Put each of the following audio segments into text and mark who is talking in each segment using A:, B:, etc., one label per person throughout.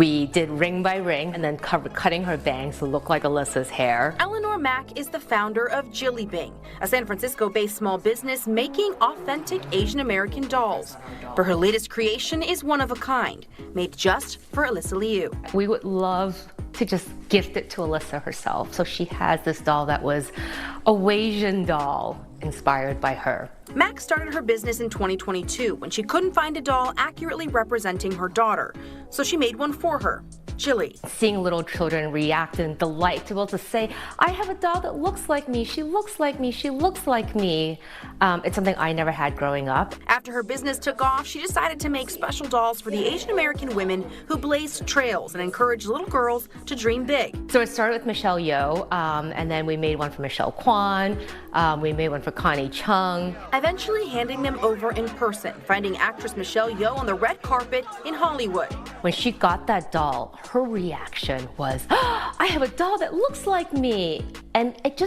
A: We did ring by ring and then cutting her bangs to look like Alysa's hair.
B: Eleanor Mack is the founder of Jillybing, a San Francisco-based small business making authentic Asian American dolls. But her latest creation is one of a kind, made just for Alysa Liu.
A: We would love to just gift it to Alysa herself. So she has this doll that was a Asian doll inspired by her.
B: Mac started her business in 2022 when she couldn't find a doll accurately representing her daughter. So she made one for her, Jilly.
A: Seeing little children react in delight to be able to say, I have a doll that looks like me, she looks like me, she looks like me. It's something I never had growing up.
B: After her business took off, she decided to make special dolls for the Asian American women who blazed trails and encouraged little girls to dream big.
A: So it started with Michelle Yeoh, and then we made one for Michelle Kwan, we made one for Connie Chung.
B: Eventually handing them over in person, finding actress Michelle Yeoh on the red carpet in Hollywood.
A: When she got that doll, her reaction was, oh, I have a doll that looks like me. And at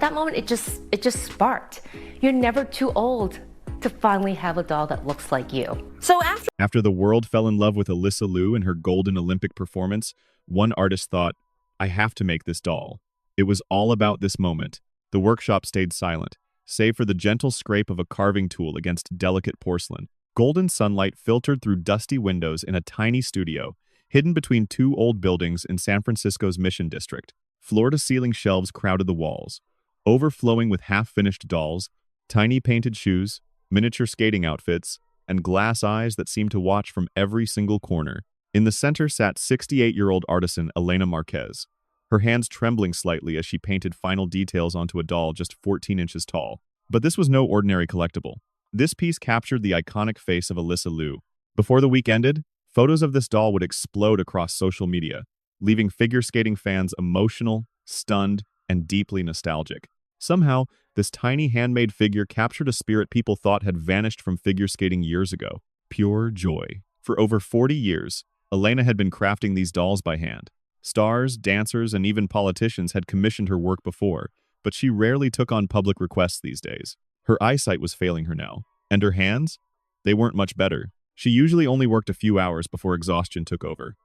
A: that moment, it just sparked. You're never too old to finally have a doll that looks like you.
B: So
C: after the world fell in love with Alysa Liu and her golden Olympic performance, one artist thought, I have to make this doll. It was all about this moment. The workshop stayed silent, save for the gentle scrape of a carving tool against delicate porcelain. Golden sunlight filtered through dusty windows in a tiny studio, hidden between two old buildings in San Francisco's Mission District. Floor-to-ceiling shelves crowded the walls, overflowing with half-finished dolls, tiny painted shoes, miniature skating outfits, and glass eyes that seemed to watch from every single corner. In the center sat 68-year-old artisan Elena Marquez, her hands trembling slightly as she painted final details onto a doll just 14 inches tall. But this was no ordinary collectible. This piece captured the iconic face of Alysa Liu. Before the week ended, photos of this doll would explode across social media, leaving figure skating fans emotional, stunned, and deeply nostalgic. Somehow, this tiny handmade figure captured a spirit people thought had vanished from figure skating years ago. Pure joy. For over 40 years, Elena had been crafting these dolls by hand. Stars, dancers, and even politicians had commissioned her work before, but she rarely took on public requests these days. Her eyesight was failing her now, and her hands? They weren't much better. She usually only worked a few hours before exhaustion took over.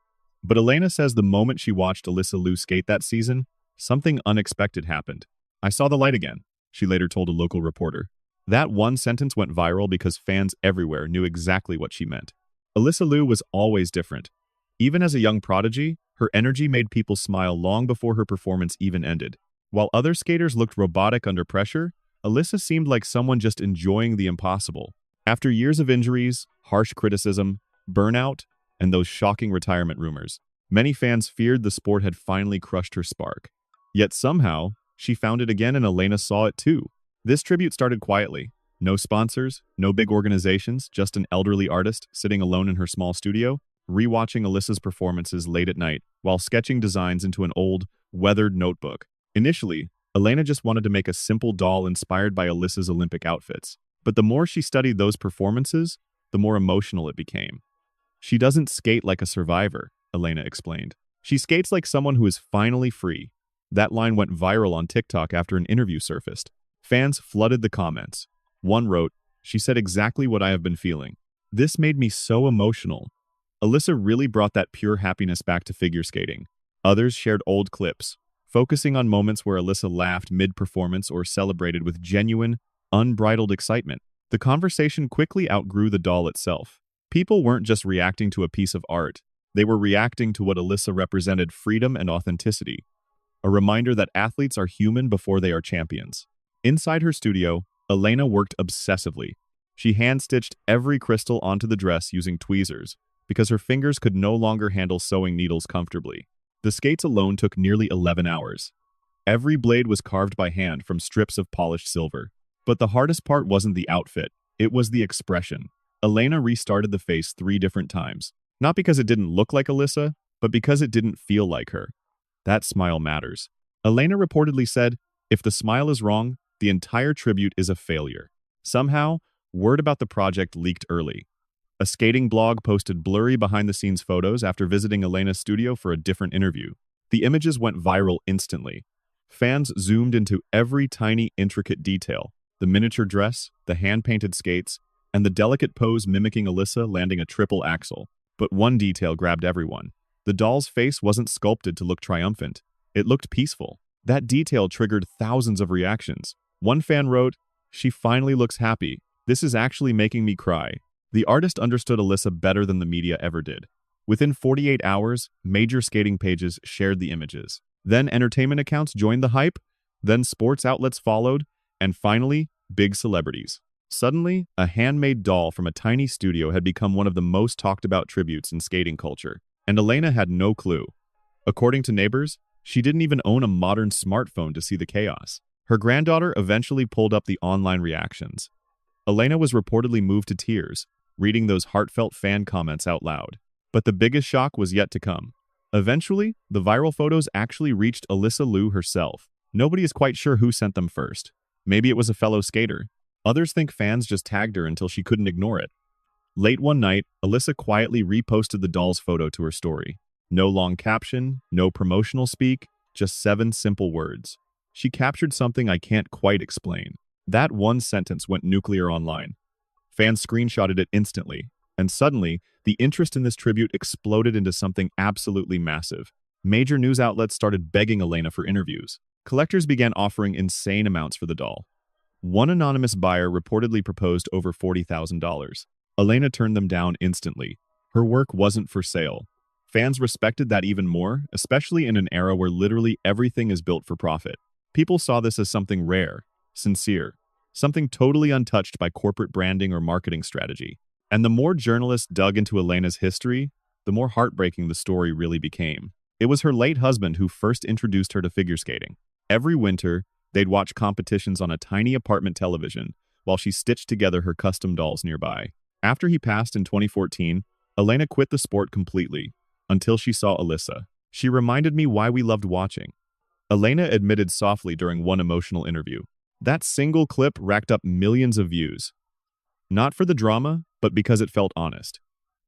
C: But Elena says the moment she watched Alysa Liu skate that season, something unexpected happened. I saw the light again, she later told a local reporter. That one sentence went viral because fans everywhere knew exactly what she meant. Alysa Liu was always different. Even as a young prodigy, her energy made people smile long before her performance even ended. While other skaters looked robotic under pressure, Alysa seemed like someone just enjoying the impossible. After years of injuries, harsh criticism, burnout, and those shocking retirement rumors, many fans feared the sport had finally crushed her spark. Yet somehow, she found it again and Elena saw it too. This tribute started quietly. No sponsors, no big organizations, just an elderly artist sitting alone in her small studio, rewatching Alysa's performances late at night while sketching designs into an old, weathered notebook. Initially, Elena just wanted to make a simple doll inspired by Alysa's Olympic outfits. But the more she studied those performances, the more emotional it became. She doesn't skate like a survivor, Elena explained. She skates like someone who is finally free. That line went viral on TikTok after an interview surfaced. Fans flooded the comments. One wrote, she said exactly what I have been feeling. This made me so emotional. Alysa really brought that pure happiness back to figure skating. Others shared old clips, focusing on moments where Alysa laughed mid-performance or celebrated with genuine, unbridled excitement. The conversation quickly outgrew the doll itself. People weren't just reacting to a piece of art. They were reacting to what Alysa represented: freedom and authenticity. A reminder that athletes are human before they are champions. Inside her studio, Elena worked obsessively. She hand-stitched every crystal onto the dress using tweezers, because her fingers could no longer handle sewing needles comfortably. The skates alone took nearly 11 hours. Every blade was carved by hand from strips of polished silver. But the hardest part wasn't the outfit, it was the expression. Elena restarted the face 3 different times. Not because it didn't look like Alysa, but because it didn't feel like her. That smile matters. Elena reportedly said, if the smile is wrong, the entire tribute is a failure. Somehow, word about the project leaked early. A skating blog posted blurry behind-the-scenes photos after visiting Elena's studio for a different interview. The images went viral instantly. Fans zoomed into every tiny, intricate detail: the miniature dress, the hand-painted skates, and the delicate pose mimicking Alysa landing a triple axel. But one detail grabbed everyone: the The doll's face wasn't sculpted to look triumphant. It looked peaceful. That detail triggered thousands of reactions. One fan wrote, "She finally looks happy. This is actually making me cry." The artist understood Alysa better than the media ever did. Within 48 hours, major skating pages shared the images. Then entertainment accounts joined the hype. Then sports outlets followed. And finally, big celebrities. Suddenly, a handmade doll from a tiny studio had become one of the most talked about tributes in skating culture. And Elena had no clue. According to neighbors, she didn't even own a modern smartphone to see the chaos. Her granddaughter eventually pulled up the online reactions. Elena was reportedly moved to tears, reading those heartfelt fan comments out loud. But the biggest shock was yet to come. Eventually, the viral photos actually reached Alysa Liu herself. Nobody is quite sure who sent them first. Maybe it was a fellow skater. Others think fans just tagged her until she couldn't ignore it. Late one night, Alysa quietly reposted the doll's photo to her story. No long caption, no promotional speak, just 7 simple words. She captured something I can't quite explain. That one sentence went nuclear online. Fans screenshotted it instantly, and suddenly, the interest in this tribute exploded into something absolutely massive. Major news outlets started begging Elena for interviews. Collectors began offering insane amounts for the doll. One anonymous buyer reportedly proposed over $40,000. Elena turned them down instantly. Her work wasn't for sale. Fans respected that even more, especially in an era where literally everything is built for profit. People saw this as something rare, sincere, something totally untouched by corporate branding or marketing strategy. And the more journalists dug into Elena's history, the more heartbreaking the story really became. It was her late husband who first introduced her to figure skating. Every winter, they'd watch competitions on a tiny apartment television while she stitched together her custom dolls nearby. After he passed in 2014, Elena quit the sport completely, until she saw Alysa. "She reminded me why we loved watching." Elena admitted softly during one emotional interview. That single clip racked up millions of views. Not for the drama, but because it felt honest.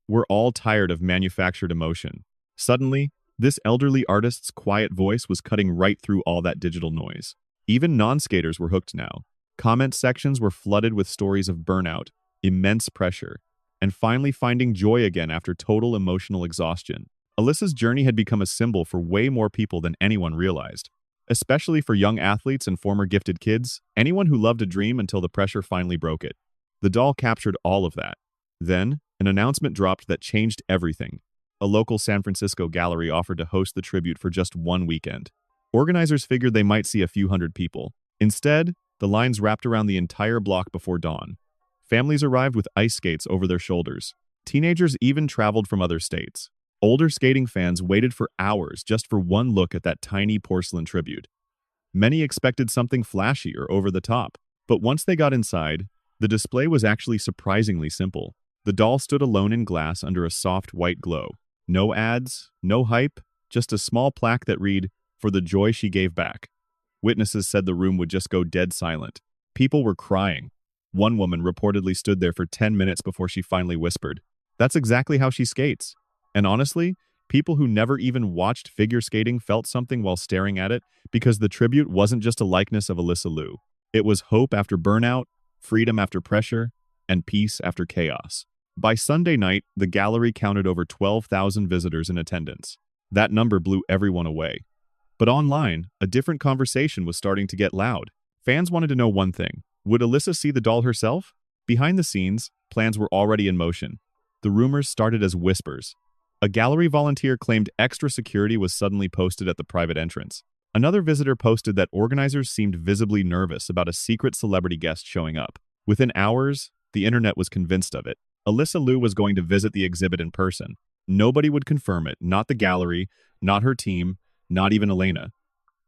C: We're all tired of manufactured emotion. Suddenly, this elderly artist's quiet voice was cutting right through all that digital noise. Even non-skaters were hooked now. Comment sections were flooded with stories of burnout, immense pressure, and finally finding joy again after total emotional exhaustion. Alysa's journey had become a symbol for way more people than anyone realized. Especially for young athletes and former gifted kids, anyone who loved a dream until the pressure finally broke it. The doll captured all of that. Then, an announcement dropped that changed everything. A local San Francisco gallery offered to host the tribute for just one weekend. Organizers figured they might see a few hundred people. Instead, the lines wrapped around the entire block before dawn. Families arrived with ice skates over their shoulders. Teenagers even traveled from other states. Older skating fans waited for hours just for one look at that tiny porcelain tribute. Many expected something flashy or over the top, but once they got inside, the display was actually surprisingly simple. The doll stood alone in glass under a soft white glow. No ads, no hype, just a small plaque that read, "For the joy she gave back." Witnesses said the room would just go dead silent. People were crying. One woman reportedly stood there for 10 minutes before she finally whispered, "That's exactly how she skates." And honestly, people who never even watched figure skating felt something while staring at it because the tribute wasn't just a likeness of Alysa Liu. It was hope after burnout, freedom after pressure, and peace after chaos. By Sunday night, the gallery counted over 12,000 visitors in attendance. That number blew everyone away. But online, a different conversation was starting to get loud. Fans wanted to know one thing. Would Alysa see the doll herself? Behind the scenes, plans were already in motion. The rumors started as whispers. A gallery volunteer claimed extra security was suddenly posted at the private entrance. Another visitor posted that organizers seemed visibly nervous about a secret celebrity guest showing up. Within hours, the internet was convinced of it. Alysa Liu was going to visit the exhibit in person. Nobody would confirm it, not the gallery, not her team, not even Elena.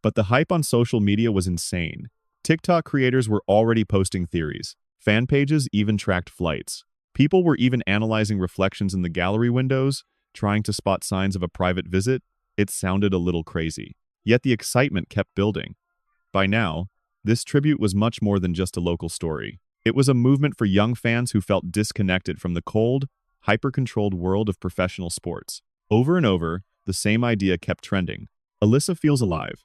C: But the hype on social media was insane. TikTok creators were already posting theories. Fan pages even tracked flights. People were even analyzing reflections in the gallery windows, trying to spot signs of a private visit. It sounded a little crazy. Yet the excitement kept building. By now, this tribute was much more than just a local story. It was a movement for young fans who felt disconnected from the cold, hyper-controlled world of professional sports. Over and over, the same idea kept trending. Alysa feels alive.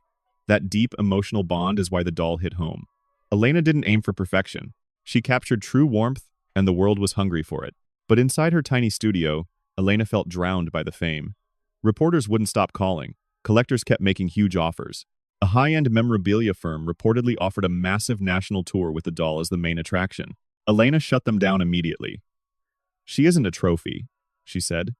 C: That deep emotional bond is why the doll hit home. Elena didn't aim for perfection. She captured true warmth, and the world was hungry for it. But inside her tiny studio, Elena felt drowned by the fame. Reporters wouldn't stop calling. Collectors kept making huge offers. A high-end memorabilia firm reportedly offered a massive national tour with the doll as the main attraction. Elena shut them down immediately. "She isn't a trophy," she said.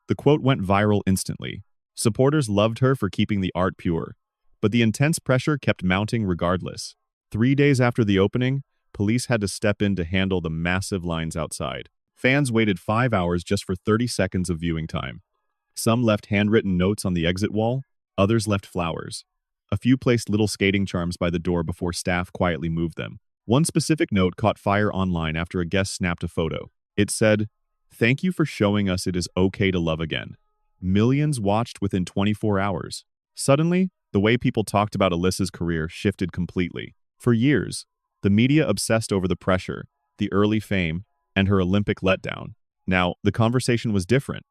C: The quote went viral instantly. Supporters loved her for keeping the art pure, but the intense pressure kept mounting regardless. 3 days after the opening, police had to step in to handle the massive lines outside. Fans waited 5 hours just for 30 seconds of viewing time. Some left handwritten notes on the exit wall, others left flowers. A few placed little skating charms by the door before staff quietly moved them. One specific note caught fire online after a guest snapped a photo. It said, "Thank you for showing us it is okay to love again." Millions watched within 24 hours. Suddenly, the way people talked about Alysa's career shifted completely. For years, the media obsessed over the pressure, the early fame, and her Olympic letdown. Now, the conversation was different.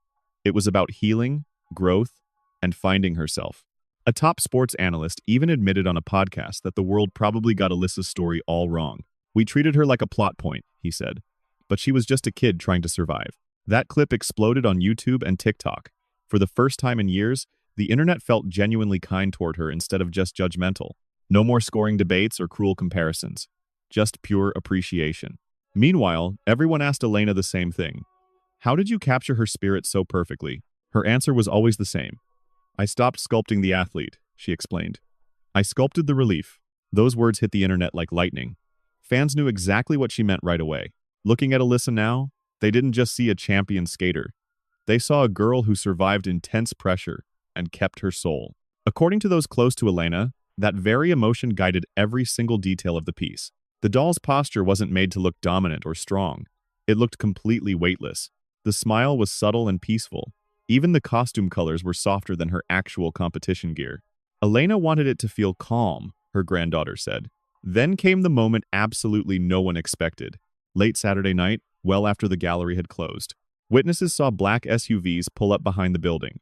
C: It was about healing, growth, and finding herself. A top sports analyst even admitted on a podcast that the world probably got Alysa's story all wrong. "We treated her like a plot point," he said, "but she was just a kid trying to survive." That clip exploded on YouTube and TikTok. For the first time in years, the internet felt genuinely kind toward her instead of just judgmental. No more scoring debates or cruel comparisons. Just pure appreciation. Meanwhile, everyone asked Elena the same thing. How did you capture her spirit so perfectly? Her answer was always the same. "I stopped sculpting the athlete," she explained. "I sculpted the relief." Those words hit the internet like lightning. Fans knew exactly what she meant right away. Looking at Alysa now, they didn't just see a champion skater. They saw a girl who survived intense pressure and kept her soul. According to those close to Elena, that very emotion guided every single detail of the piece. The doll's posture wasn't made to look dominant or strong. It looked completely weightless. The smile was subtle and peaceful. Even the costume colors were softer than her actual competition gear. Elena wanted it to feel calm, her granddaughter said. Then came the moment absolutely no one expected. Late Saturday night, well after the gallery had closed. Witnesses saw black SUVs pull up behind the building.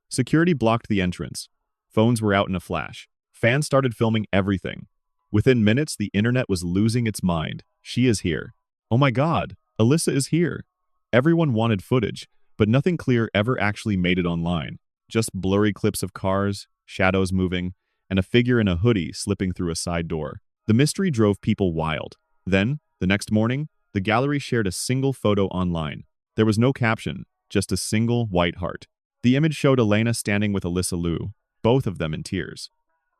C: Security blocked the entrance. Phones were out in a flash. Fans started filming everything. Within minutes, the internet was losing its mind. She is here. Oh my God, Alysa is here. Everyone wanted footage, but nothing clear ever actually made it online. Just blurry clips of cars, shadows moving, and a figure in a hoodie slipping through a side door. The mystery drove people wild. Then, the next morning, the gallery shared a single photo online. There was no caption, just a single white heart. The image showed Elena standing with Alysa Liu, both of them in tears.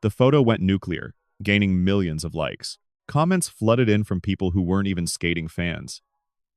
C: The photo went nuclear, gaining millions of likes. Comments flooded in from people who weren't even skating fans.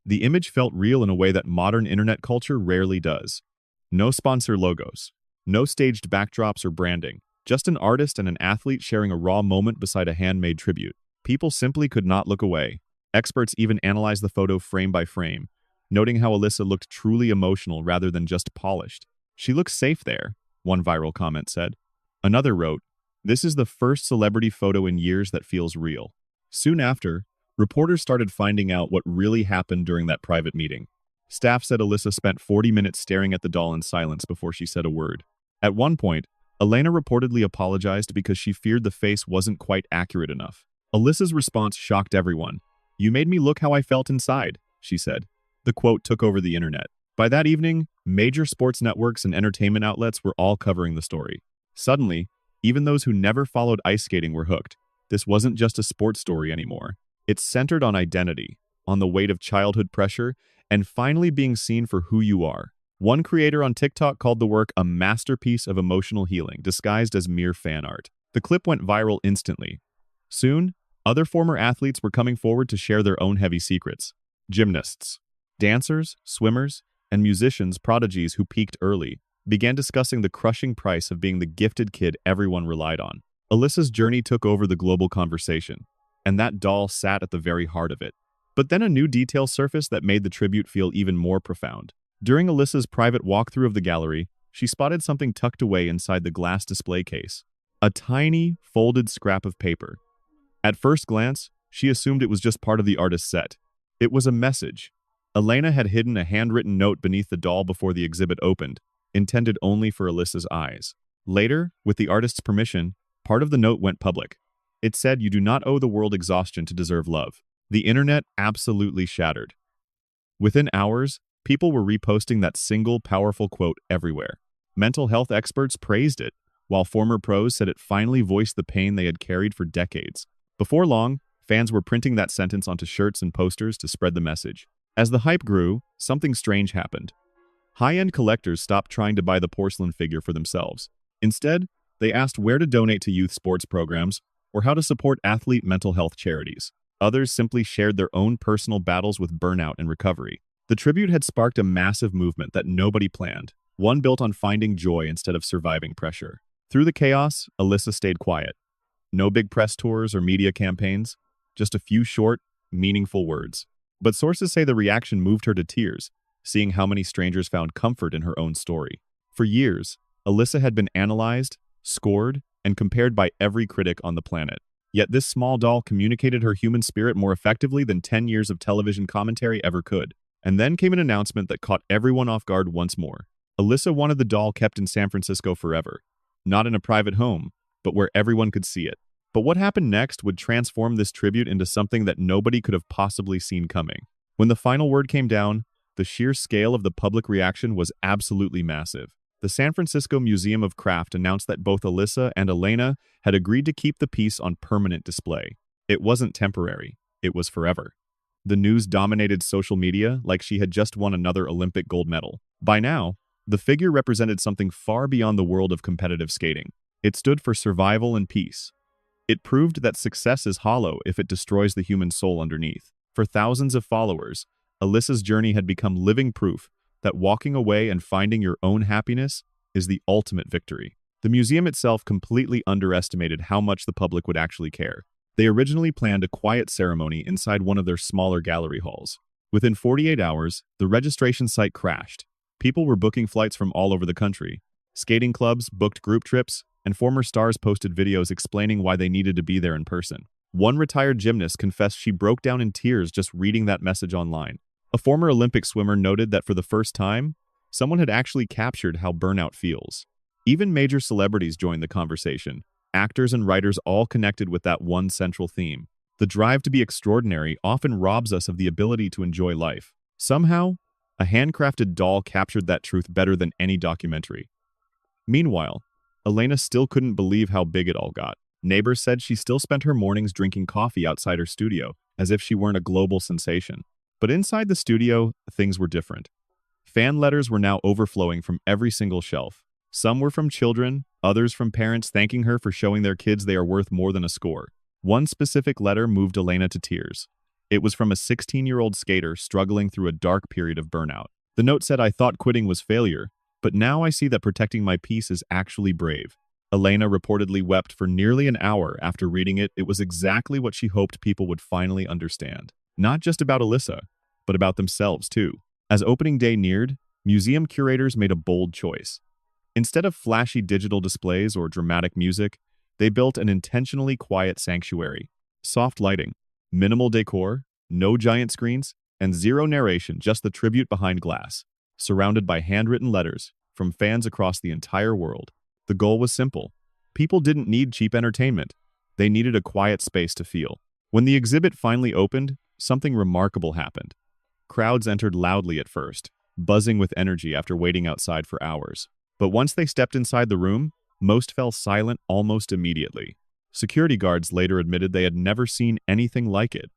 C: The image felt real in a way that modern internet culture rarely does. No sponsor logos, no staged backdrops or branding, just an artist and an athlete sharing a raw moment beside a handmade tribute. People simply could not look away. Experts even analyzed the photo frame by frame, noting how Alysa looked truly emotional rather than just polished. "She looks safe there," one viral comment said. Another wrote, "This is the first celebrity photo in years that feels real." Soon after, reporters started finding out what really happened during that private meeting. Staff said Alysa spent 40 minutes staring at the doll in silence before she said a word. At one point, Elena reportedly apologized because she feared the face wasn't quite accurate enough. Alyssa's response shocked everyone. "You made me look how I felt inside," she said. The quote took over the internet. By that evening, major sports networks and entertainment outlets were all covering the story. Suddenly, even those who never followed ice skating were hooked. This wasn't just a sports story anymore. It centered on identity, on the weight of childhood pressure, and finally being seen for who you are. One creator on TikTok called the work a masterpiece of emotional healing, disguised as mere fan art. The clip went viral instantly. Soon, other former athletes were coming forward to share their own heavy secrets. Gymnasts, dancers, swimmers, and musicians, prodigies who peaked early, began discussing the crushing price of being the gifted kid everyone relied on. Alysa's journey took over the global conversation, and that doll sat at the very heart of it. But then a new detail surfaced that made the tribute feel even more profound. During Alyssa's private walkthrough of the gallery, she spotted something tucked away inside the glass display case. A tiny, folded scrap of paper. At first glance, she assumed it was just part of the artist's set. It was a message. Elena had hidden a handwritten note beneath the doll before the exhibit opened, intended only for Alyssa's eyes. Later, with the artist's permission, part of the note went public. It said, "You do not owe the world exhaustion to deserve love." The internet absolutely shattered. Within hours, people were reposting that single powerful quote everywhere. Mental health experts praised it, while former pros said it finally voiced the pain they had carried for decades. Before long, fans were printing that sentence onto shirts and posters to spread the message. As the hype grew, something strange happened. High-end collectors stopped trying to buy the porcelain figure for themselves. Instead, they asked where to donate to youth sports programs or how to support athlete mental health charities. Others simply shared their own personal battles with burnout and recovery. The tribute had sparked a massive movement that nobody planned, one built on finding joy instead of surviving pressure. Through the chaos, Alysa stayed quiet. No big press tours or media campaigns, just a few short, meaningful words. But sources say the reaction moved her to tears, seeing how many strangers found comfort in her own story. For years, Alysa had been analyzed, scored, and compared by every critic on the planet. Yet this small doll communicated her human spirit more effectively than 10 years of television commentary ever could. And then came an announcement that caught everyone off guard once more. Alysa wanted the doll kept in San Francisco forever. Not in a private home, but where everyone could see it. But what happened next would transform this tribute into something that nobody could have possibly seen coming. When the final word came down, the sheer scale of the public reaction was absolutely massive. The San Francisco Museum of Craft announced that both Alysa and Elena had agreed to keep the piece on permanent display. It wasn't temporary, it was forever. The news dominated social media like she had just won another Olympic gold medal. By now, the figure represented something far beyond the world of competitive skating. It stood for survival and peace. It proved that success is hollow if it destroys the human soul underneath. For thousands of followers, Alysa's journey had become living proof that walking away and finding your own happiness is the ultimate victory. The museum itself completely underestimated how much the public would actually care. They originally planned a quiet ceremony inside one of their smaller gallery halls. Within 48 hours, the registration site crashed. People were booking flights from all over the country. Skating clubs booked group trips, and former stars posted videos explaining why they needed to be there in person. One retired gymnast confessed she broke down in tears just reading that message online. A former Olympic swimmer noted that for the first time, someone had actually captured how burnout feels. Even major celebrities joined the conversation. Actors and writers all connected with that one central theme. The drive to be extraordinary often robs us of the ability to enjoy life. Somehow, a handcrafted doll captured that truth better than any documentary. Meanwhile, Elena still couldn't believe how big it all got. Neighbors said she still spent her mornings drinking coffee outside her studio, as if she weren't a global sensation. But inside the studio, things were different. Fan letters were now overflowing from every single shelf. Some were from children, others from parents thanking her for showing their kids they are worth more than a score. One specific letter moved Elena to tears. It was from a 16-year-old skater struggling through a dark period of burnout. The note said, "I thought quitting was failure, but now I see that protecting my peace is actually brave." Elena reportedly wept for nearly an hour after reading it. It was exactly what she hoped people would finally understand. Not just about Alysa, but about themselves too. As opening day neared, museum curators made a bold choice. Instead of flashy digital displays or dramatic music, they built an intentionally quiet sanctuary. Soft lighting, minimal decor, no giant screens, and zero narration, just the tribute behind glass, surrounded by handwritten letters from fans across the entire world. The goal was simple. People didn't need cheap entertainment. They needed a quiet space to feel. When the exhibit finally opened, something remarkable happened. Crowds entered loudly at first, buzzing with energy after waiting outside for hours. But once they stepped inside the room, most fell silent almost immediately. Security guards later admitted they had never seen anything like it.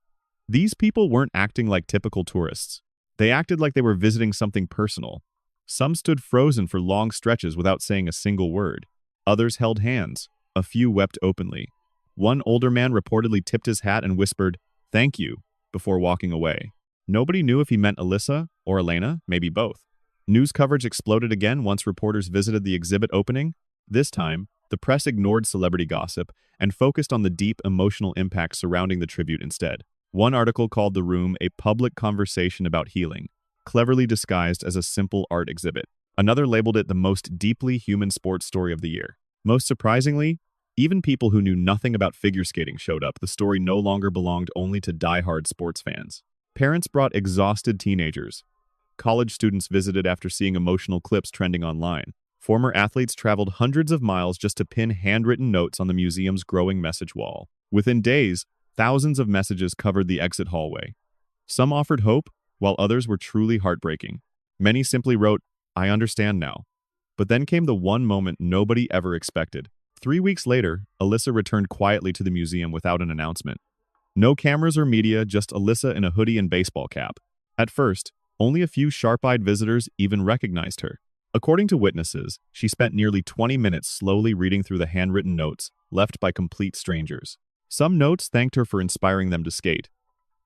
C: These people weren't acting like typical tourists. They acted like they were visiting something personal. Some stood frozen for long stretches without saying a single word. Others held hands. A few wept openly. One older man reportedly tipped his hat and whispered, "Thank you," before walking away. Nobody knew if he meant Alysa or Elena, maybe both. News coverage exploded again once reporters visited the exhibit opening. This time, the press ignored celebrity gossip and focused on the deep emotional impact surrounding the tribute instead. One article called the room a public conversation about healing, cleverly disguised as a simple art exhibit. Another labeled it the most deeply human sports story of the year. Most surprisingly, even people who knew nothing about figure skating showed up. The story no longer belonged only to die-hard sports fans. Parents brought exhausted teenagers. College students visited after seeing emotional clips trending online. Former athletes traveled hundreds of miles just to pin handwritten notes on the museum's growing message wall. Within days, thousands of messages covered the exit hallway. Some offered hope, while others were truly heartbreaking. Many simply wrote, "I understand now," But then came the one moment nobody ever expected. 3 weeks later, Alysa returned quietly to the museum without an announcement. No cameras or media, just Alysa in a hoodie and baseball cap. At first, only a few sharp-eyed visitors even recognized her. According to witnesses, she spent nearly 20 minutes slowly reading through the handwritten notes left by complete strangers. Some notes thanked her for inspiring them to skate.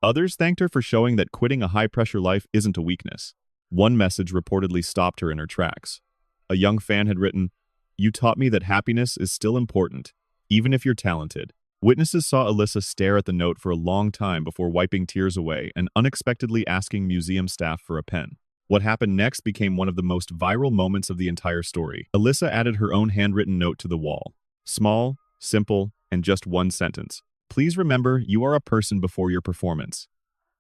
C: Others thanked her for showing that quitting a high-pressure life isn't a weakness. One message reportedly stopped her in her tracks. A young fan had written, "You taught me that happiness is still important, even if you're talented." Witnesses saw Alysa stare at the note for a long time before wiping tears away and unexpectedly asking museum staff for a pen. What happened next became one of the most viral moments of the entire story. Alysa added her own handwritten note to the wall. Small, simple, and just one sentence. "Please remember, you are a person before your performance."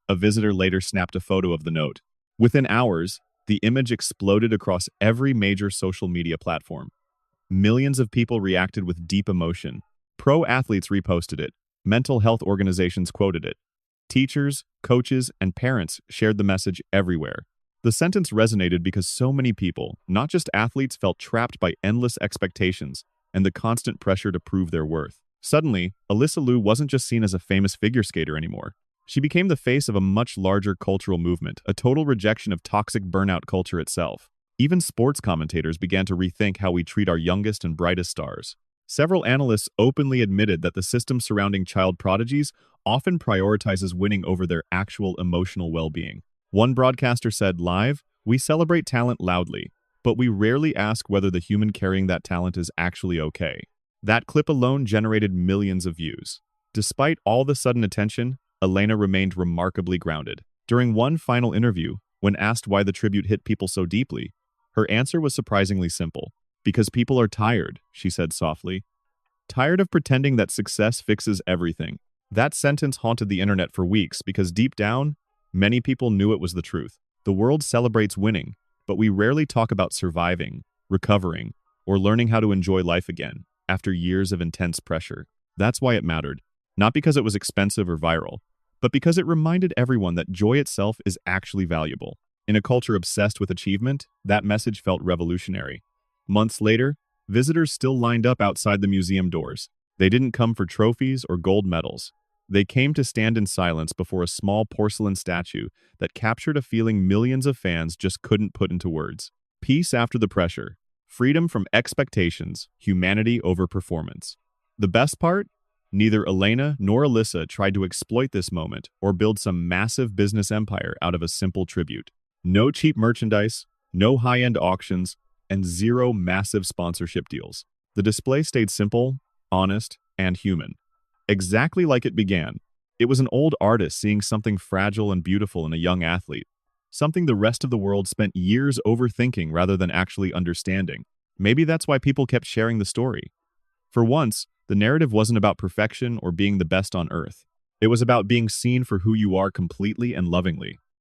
C: A visitor later snapped a photo of the note. Within hours, the image exploded across every major social media platform. Millions of people reacted with deep emotion. Pro athletes reposted it. Mental health organizations quoted it. Teachers, coaches, and parents shared the message everywhere. The sentence resonated because so many people, not just athletes, felt trapped by endless expectations and the constant pressure to prove their worth. Suddenly, Alysa Liu wasn't just seen as a famous figure skater anymore. She became the face of a much larger cultural movement, a total rejection of toxic burnout culture itself. Even sports commentators began to rethink how we treat our youngest and brightest stars. Several analysts openly admitted that the system surrounding child prodigies often prioritizes winning over their actual emotional well-being. One broadcaster said, "Live, we celebrate talent loudly, but we rarely ask whether the human carrying that talent is actually okay." That clip alone generated millions of views. Despite all the sudden attention, Elena remained remarkably grounded. During one final interview, when asked why the tribute hit people so deeply, her answer was surprisingly simple. "Because people are tired," she said softly. "Tired of pretending that success fixes everything." That sentence haunted the internet for weeks because deep down, many people knew it was the truth. The world celebrates winning, but we rarely talk about surviving, recovering, or learning how to enjoy life again after years of intense pressure. That's why it mattered. Not because it was expensive or viral, but because it reminded everyone that joy itself is actually valuable. In a culture obsessed with achievement, that message felt revolutionary. Months later, visitors still lined up outside the museum doors. They didn't come for trophies or gold medals. They came to stand in silence before a small porcelain statue that captured a feeling millions of fans just couldn't put into words. Peace after the pressure. Freedom from expectations. Humanity over performance. The best part? Neither Elena nor Alysa tried to exploit this moment or build some massive business empire out of a simple tribute. No cheap merchandise, no high-end auctions, and zero massive sponsorship deals. The display stayed simple, honest, and human. Exactly like it began. It was an old artist seeing something fragile and beautiful in a young athlete. Something the rest of the world spent years overthinking rather than actually understanding. Maybe that's why people kept sharing the story. For once, the narrative wasn't about perfection or being the best on earth. It was about being seen for who you are completely and lovingly.